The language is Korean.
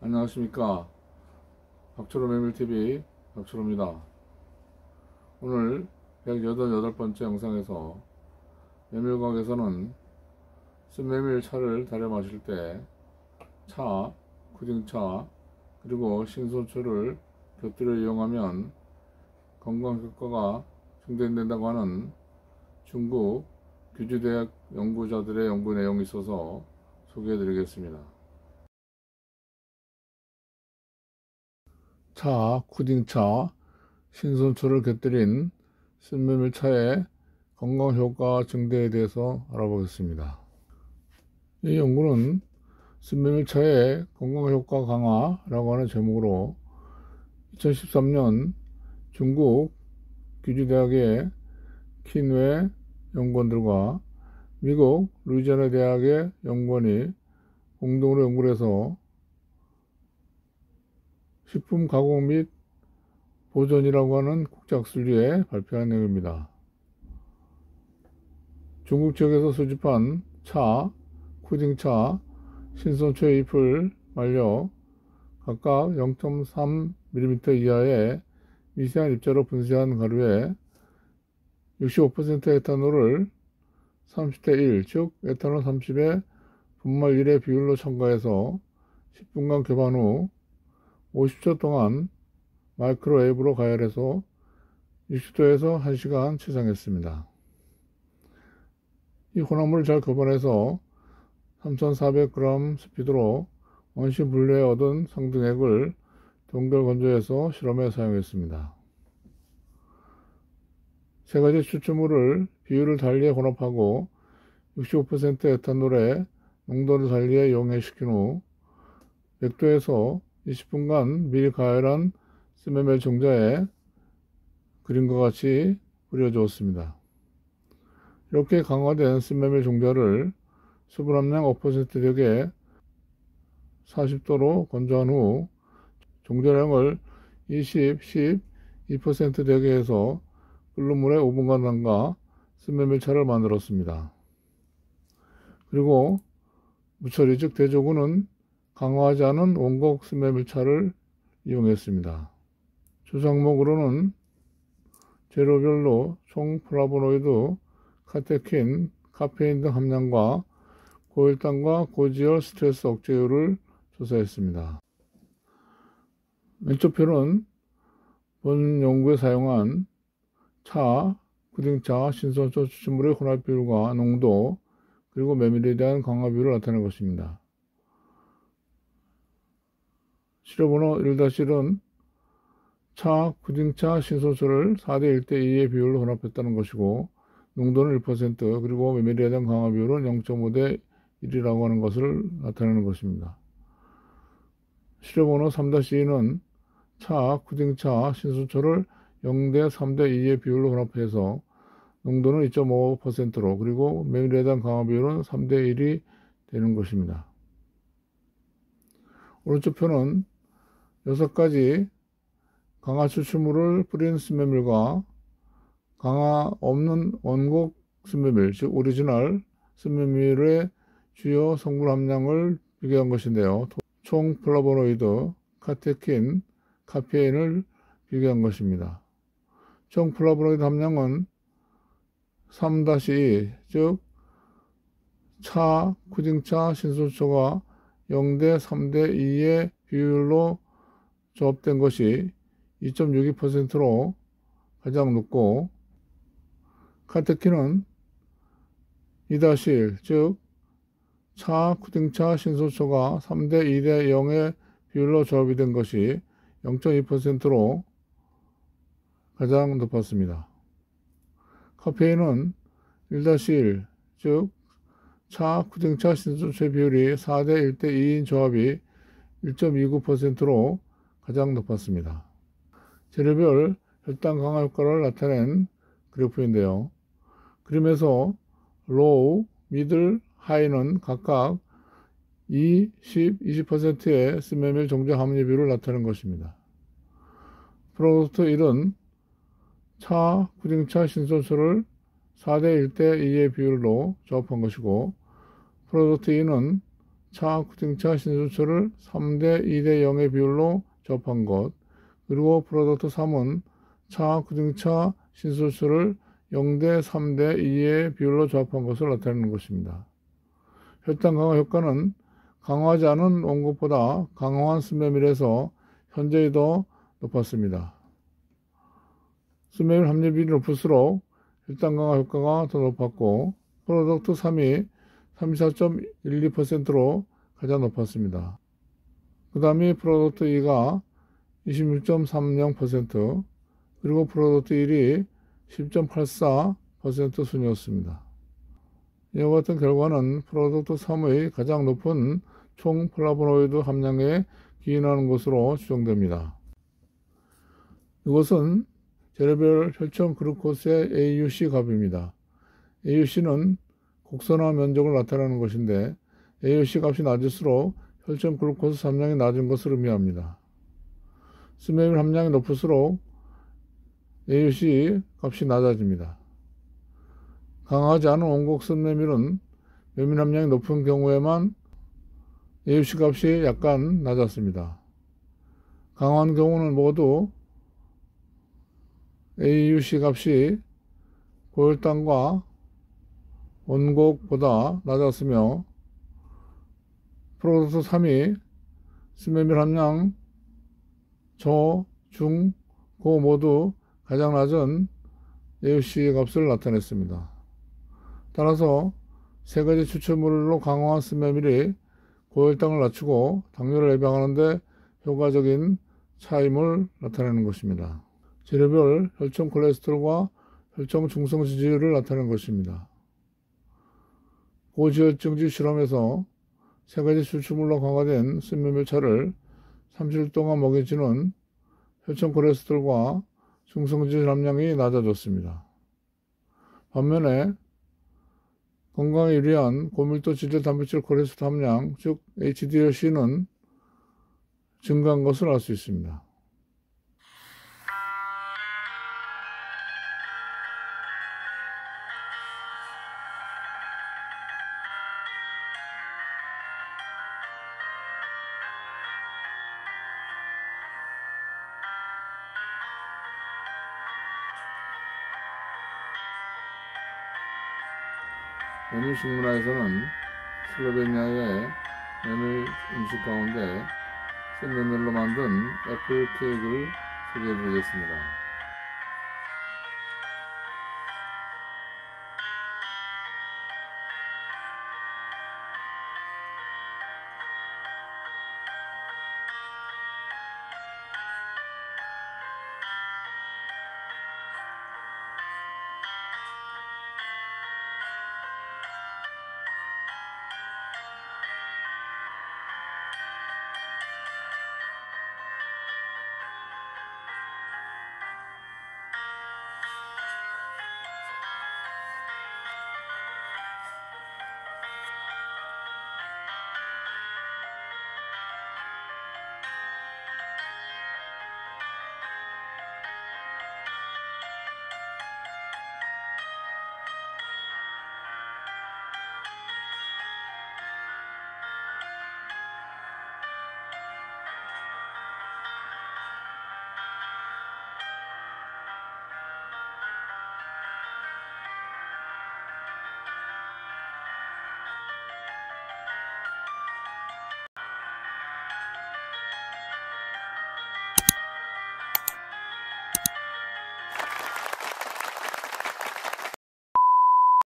안녕하십니까. 박초로 메밀TV 박초로입니다. 오늘 188번째 영상에서 메밀각에서는 쓴메밀 차를 달여 마실 때 차, 푸딩차, 그리고 신선초를 곁들여 이용하면 건강효과가 증대된다고 하는 중국 규주대학 연구자들의 연구 내용이 있어서 소개해 드리겠습니다. 차, 푸딩차, 신선초를 곁들인 쓴메밀차의 건강효과 증대에 대해서 알아보겠습니다. 이 연구는 쓴메밀차의 건강효과 강화라고 하는 제목으로 2013년 중국 규주대학의 킨웨 연구원들과 미국 루이지애나 대학의 연구원이 공동으로 연구를 해서 식품 가공 및 보존이라고 하는 국제학술지에 발표한 내용입니다. 중국 지역에서 수집한 차, 푸딩차, 신선초의 잎을 말려 각각 0.3mm 이하의 미세한 입자로 분쇄한 가루에 65% 에탄올을 30대 1, 즉 에탄올 30에 분말 1의 비율로 첨가해서 10분간 교반 후 50초 동안 마이크로웨이브로 가열해서 60도에서 1시간 치상했습니다. 이 혼합물을 잘 교반해서 3400g 스피드로 원시 분리해 얻은 상등액을 동결 건조해서 실험에 사용했습니다. 세 가지 추출물을 비율을 달리해 혼합하고 65% 에탄올의 농도를 달리해 용해시킨 후 100도에서 20분간 미리 가열한 쓴메밀 종자에 그림과 같이 뿌려주었습니다. 이렇게 강화된 쓴메밀 종자를 수분 함량 5% 벽에 40도로 건조한 후 종자량을 20, 10, 2% 되게 해서 끓는 물에 5분간 담가 쓴메밀차를 만들었습니다. 그리고 무처리 즉 대조구는 강화하지 않은 원곡 쓴메밀차를 이용했습니다. 주상목으로는 재료별로 총 플라보노이드, 카테킨, 카페인 등 함량과 고혈당과 고지혈 스트레스 억제율을 조사했습니다. 왼쪽 표는 본 연구에 사용한 차, 푸딩차, 신선초 추출물의 혼합 비율과 농도, 그리고 메밀에 대한 강화 비율을 나타낸 것입니다. 시료번호 1-1은 차, 푸딩차, 신선초를 4대 1대2의 비율로 혼합했다는 것이고 농도는 1%, 그리고 메밀에 대한 강화 비율은 0.5대 1이라고 하는 것을 나타내는 것입니다. 시료번호 3-2는 차, 푸딩차, 신선초를 0대 3대2의 비율로 혼합해서 농도는 2.5%로 그리고 메밀에 대한 강화 비율은 3대 1이 되는 것입니다. 오른쪽 표는 6가지 강화 추출물을 뿌린 쓴메밀과 강화 없는 원곡 쓴메밀, 즉 오리지널 쓴메밀의 주요 성분 함량을 비교한 것인데요. 총 플라보노이드, 카테킨, 카페인을 비교한 것입니다. 총 플라보노이드 함량은 3-2, 즉 차, 푸딩차, 신선초가 0대 3대2의 비율로 조합된 것이 2.62%로 가장 높고 카테킨은 2-1, 즉 차, 푸딩차, 신선초가 3대 2대 0의 비율로 조합이 된 것이 0.2%로 가장 높았습니다. 카페인은 1-1, 즉 차, 푸딩차, 신선초의 비율이 4대 1대 2인 조합이 1.29%로 가장 높았습니다. 재료별 혈당 강화 효과를 나타낸 그래프인데요. 그림에서 로우, 미들, 하이는 각각 2, 10, 20%의 쓴메밀 종자 함유 비율을 나타낸 것입니다. 프로덕트 1은 차, 푸딩차, 신선초를 4대 1대 2의 비율로 조합한 것이고 프로덕트 2는 차, 구등차, 신소초를 3대 2대 0의 비율로 조합한 것. 그리고 프로덕트 3은 차, 구등차, 신소초를 0대 3대 2의 비율로 조합한 것을 나타내는 것입니다. 혈당 강화 효과는 강화하지 않은 원곡보다 강화한 스메밀에서 현저히 더 높았습니다. 스메밀 함유비율이 높을수록 혈당 강화 효과가 더 높았고 프로덕트 3이 34.12%로 가장 높았습니다. 그 다음이 프로덕트 2가 26.30% 그리고 프로덕트 1이 10.84% 순이었습니다. 이와 같은 결과는 프로덕트 3의 가장 높은 총 플라보노이드 함량에 기인하는 것으로 추정됩니다. 이것은 재료별 혈청 글루코스의 AUC 값입니다. AUC는 곡선화 면적을 나타내는 것인데 AUC 값이 낮을수록 혈청 글루코스 함량이 낮은 것을 의미합니다. 스메밀 함량이 높을수록 AUC 값이 낮아집니다. 강하지 않은 원곡 스메밀은 메밀 함량이 높은 경우에만 AUC 값이 약간 낮았습니다. 강한 경우는 모두 AUC 값이 고혈당과 원곡보다 낮았으며 프로덕트 3이 스메밀 함량 저, 중, 고 모두 가장 낮은 AUC 값을 나타냈습니다. 따라서 세 가지 추출물로 강화한 스메밀이 고혈당을 낮추고 당뇨를 예방하는 데 효과적인 차임을 나타내는 것입니다. 재료별 혈청 콜레스테롤과 혈청 중성 지지율을 나타내는 것입니다. 고지혈증지 실험에서 세 가지 추출물로 강화된 스메밀차를 30일 동안 먹여주는 혈청 콜레스테롤과 중성 지지율 함량이 낮아졌습니다. 반면에 건강에 유리한 고밀도 지질 단백질 콜레스테롤 함량, 즉 HDL-C는 증가한 것을 알 수 있습니다. 메밀 식문화에서는 슬로베니아의 메밀 음식 가운데 생메밀로 만든 애플 케이크를 소개해 드리겠습니다.